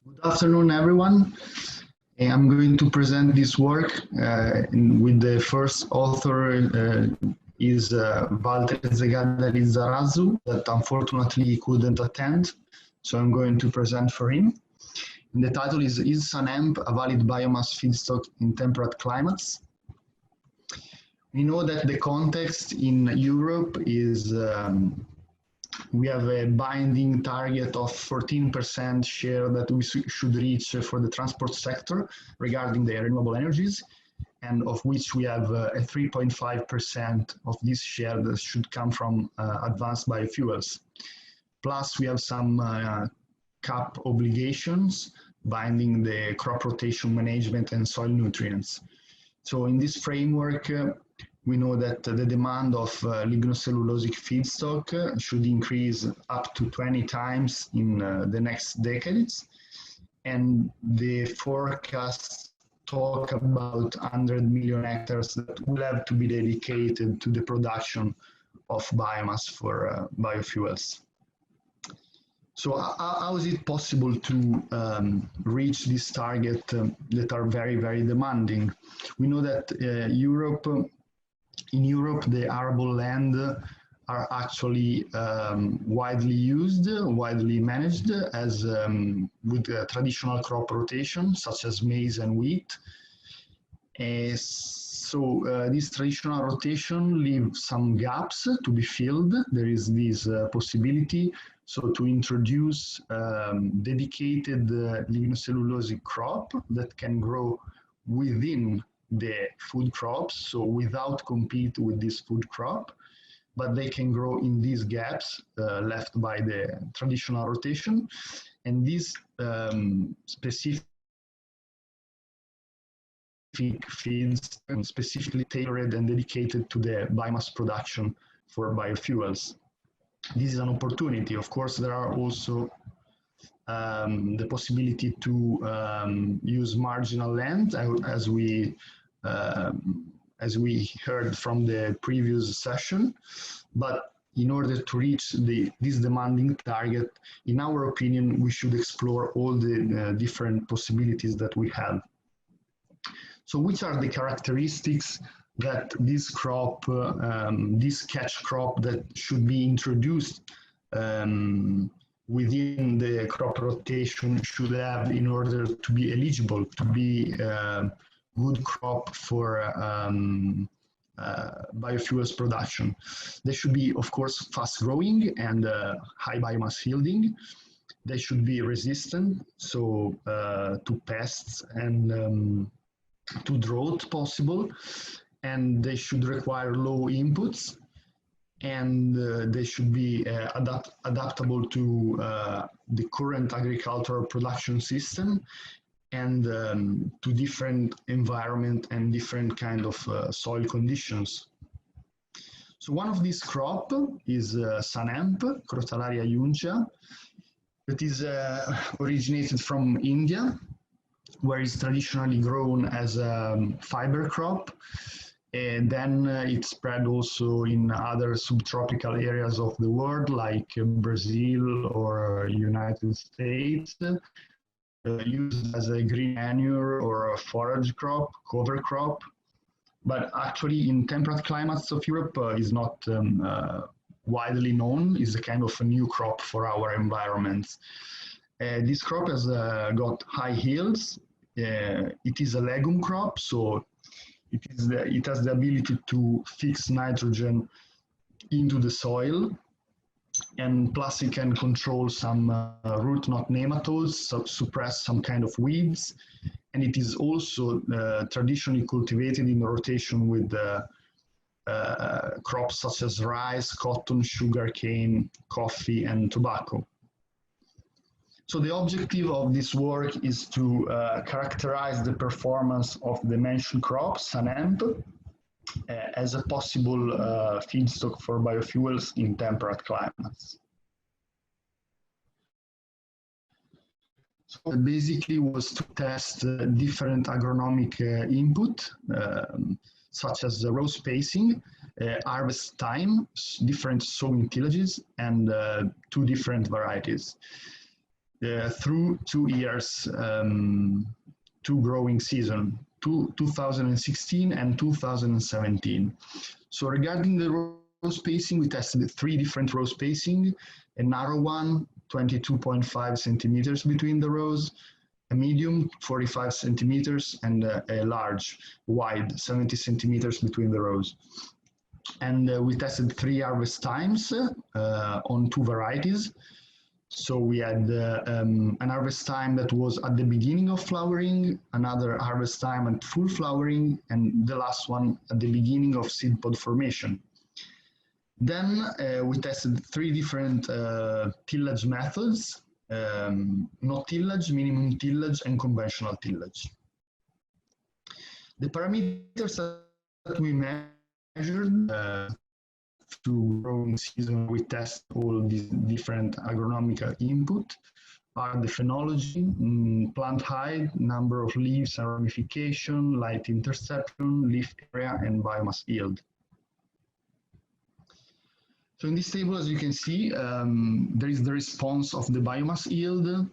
Good afternoon, everyone. I'm going to present this work with the first author is Walter Zegada Lizarazu, that unfortunately couldn't attend, so I'm going to present for him. And the title is Sunnhemp a valid biomass feedstock in temperate climates? We know that the context in Europe is we have a binding target of 14% share that we should reach for the transport sector regarding the renewable energies, and of which we have a 3.5% of this share that should come from advanced biofuels. Plus, we have some cap obligations binding the crop rotation management and soil nutrients. So in this framework, we know that the demand of lignocellulosic feedstock should increase up to 20 times in the next decades. And the forecasts talk about 100 million hectares that will have to be dedicated to the production of biomass for biofuels. So how is it possible to reach this target that are very, very demanding? We know that in Europe, the arable land are actually widely used, widely managed as with traditional crop rotation, such as maize and wheat. So this traditional rotation leaves some gaps to be filled. There is this possibility to introduce dedicated lignocellulosic crop that can grow within the food crops, so without compete with this food crop, but they can grow in these gaps left by the traditional rotation. And these specific fields specifically tailored and dedicated to the biomass production for biofuels. This is an opportunity. Of course, there are also the possibility to use marginal land, as we heard from the previous session. But in order to reach this demanding target, in our opinion, we should explore all the different possibilities that we have. So which are the characteristics that this crop, this catch crop that should be introduced within the crop rotation should have in order to be eligible, to be good crop for biofuels production? They should be, of course, fast growing and high biomass yielding. They should be resistant, so to pests and to drought possible. And they should require low inputs, and they should be adaptable to the current agricultural production system and to different environment and different kind of soil conditions. So one of these crop is Sunnhemp, Crotalaria juncea, that is originated from India, where it's traditionally grown as a fiber crop. And then it spread also in other subtropical areas of the world, like Brazil or United States, used as a green manure or a forage crop, cover crop. But actually in temperate climates of Europe is not widely known. It's a kind of a new crop for our environments. This crop has got high yields. It is a legume crop, so it has the ability to fix nitrogen into the soil, and plus it can control some root knot nematodes, suppress some kind of weeds, and it is also traditionally cultivated in rotation with crops such as rice, cotton, sugarcane, coffee, and tobacco. So the objective of this work is to characterize the performance of the mentioned crop, Sunnhemp, as a possible feedstock for biofuels in temperate climates. So basically was to test different agronomic input, such as the row spacing, harvest time, different sowing tillages, and 2 different varieties. through 2 years, 2 growing season, 2016 and 2017. So regarding the row spacing, we tested 3 different row spacing, a narrow one, 22.5 centimeters between the rows, a medium, 45 centimeters, and a large, wide, 70 centimeters between the rows. And we tested 3 harvest times on 2 varieties. So we had an harvest time that was at the beginning of flowering, another harvest time at full flowering, and the last one at the beginning of seed pod formation. Then we tested 3 different tillage methods, no tillage, minimum tillage, and conventional tillage. The parameters that we measured to growing season, we test all these different agronomical input are the phenology, plant height, number of leaves and ramification, light interception, leaf area, and biomass yield. So in this table, as you can see, there is the response of the biomass yield,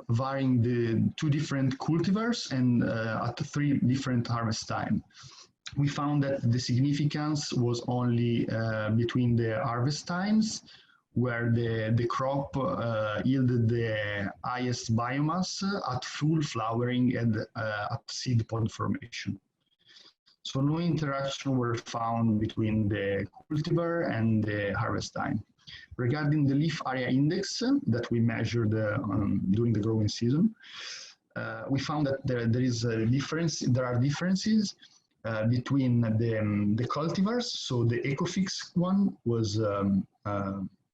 varying the 2 different cultivars and at 3 different harvest time. We found that the significance was only between the harvest times, where the crop yielded the highest biomass at full flowering and at seed pod formation. So no interaction were found between the cultivar and the harvest time. Regarding the leaf area index that we measured during the growing season, we found that there is a difference. There are differences between the cultivars. So the Ecofix one was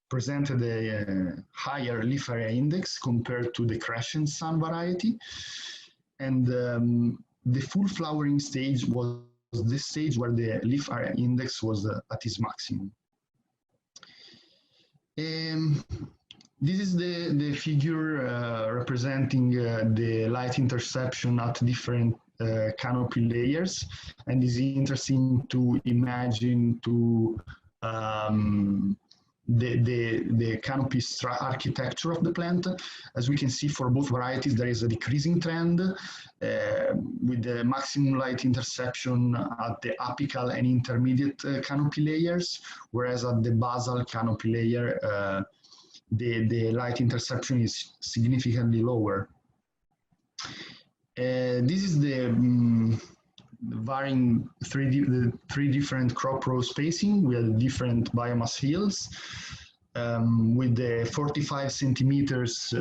presented a higher leaf area index compared to the Crescent Sunn variety, and the full flowering stage was the stage where the leaf area index was at its maximum. This is the figure representing the light interception at different canopy layers, and it's interesting to imagine the canopy architecture of the plant. As we can see, for both varieties, there is a decreasing trend with the maximum light interception at the apical and intermediate canopy layers, whereas at the basal canopy layer, the light interception is significantly lower. This is the varying the 3 different crop row spacing. We had different biomass yields with the 45 centimeters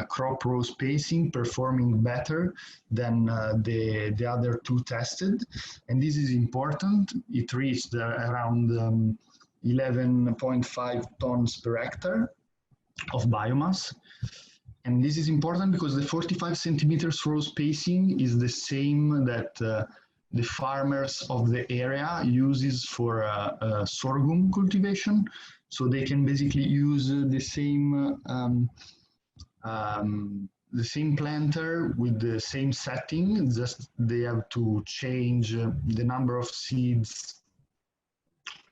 crop row spacing performing better than the other 2 tested. And this is important. It reached around 11.5 tons per hectare of biomass. And this is important because the 45 centimeters row spacing is the same that the farmers of the area uses for sorghum cultivation. So they can basically use the same planter with the same setting, just they have to change the number of seeds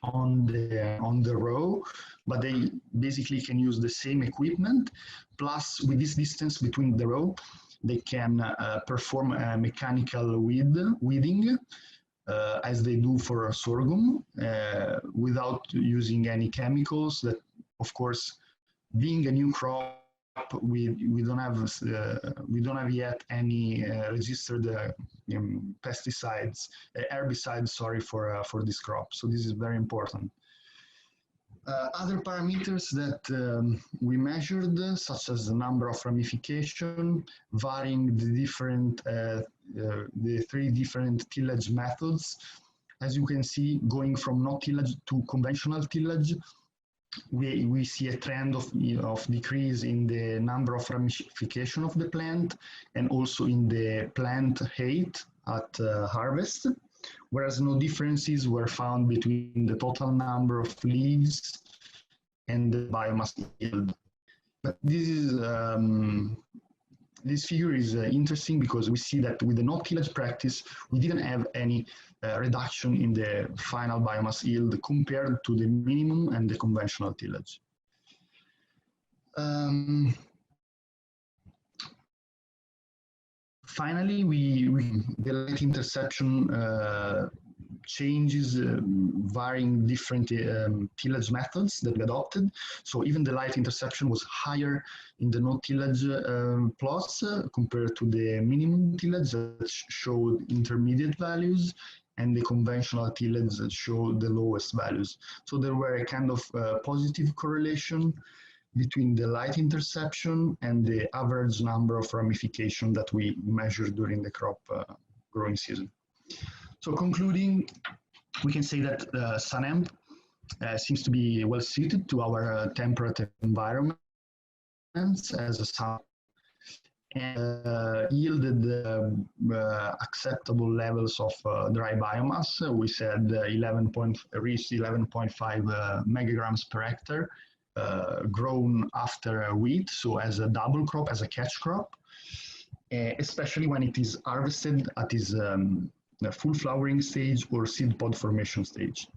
on the row, but they basically can use the same equipment. Plus, with this distance between the row, they can perform mechanical weeding as they do for sorghum without using any chemicals. That, of course, being a new crop, we don't have yet any registered pesticides, herbicides, sorry, for this crop. So this is very important. Other parameters that we measured, such as the number of ramification, varying the 3 different tillage methods. As you can see, going from no tillage to conventional tillage, we see a trend of decrease in the number of ramification of the plant and also in the plant height at harvest, whereas no differences were found between the total number of leaves and the biomass yield. But this is this figure is interesting because we see that with the no tillage practice, we didn't have any reduction in the final biomass yield compared to the minimum and the conventional tillage. Finally, the light interception changes varying different tillage methods that we adopted. So even the light interception was higher in the no tillage plots compared to the minimum tillage that showed intermediate values, and the conventional tillage that showed the lowest values. So there were a kind of positive correlation between the light interception and the average number of ramification that we measured during the crop growing season. So concluding, we can say that Sunhemp seems to be well suited to our temperate environments as a sun, and yielded acceptable levels of dry biomass. We said reached 11.5 megagrams per hectare, grown after wheat, so as a double crop, as a catch crop, especially when it is harvested at its full flowering stage or seed pod formation stage.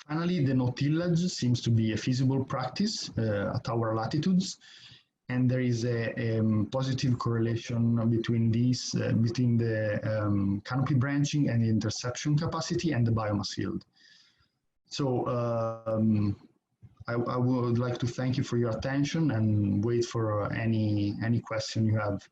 Finally, the no-tillage seems to be a feasible practice at our latitudes, and there is a positive correlation between these, between the canopy branching and the interception capacity and the biomass yield. So I would like to thank you for your attention and wait for any question you have.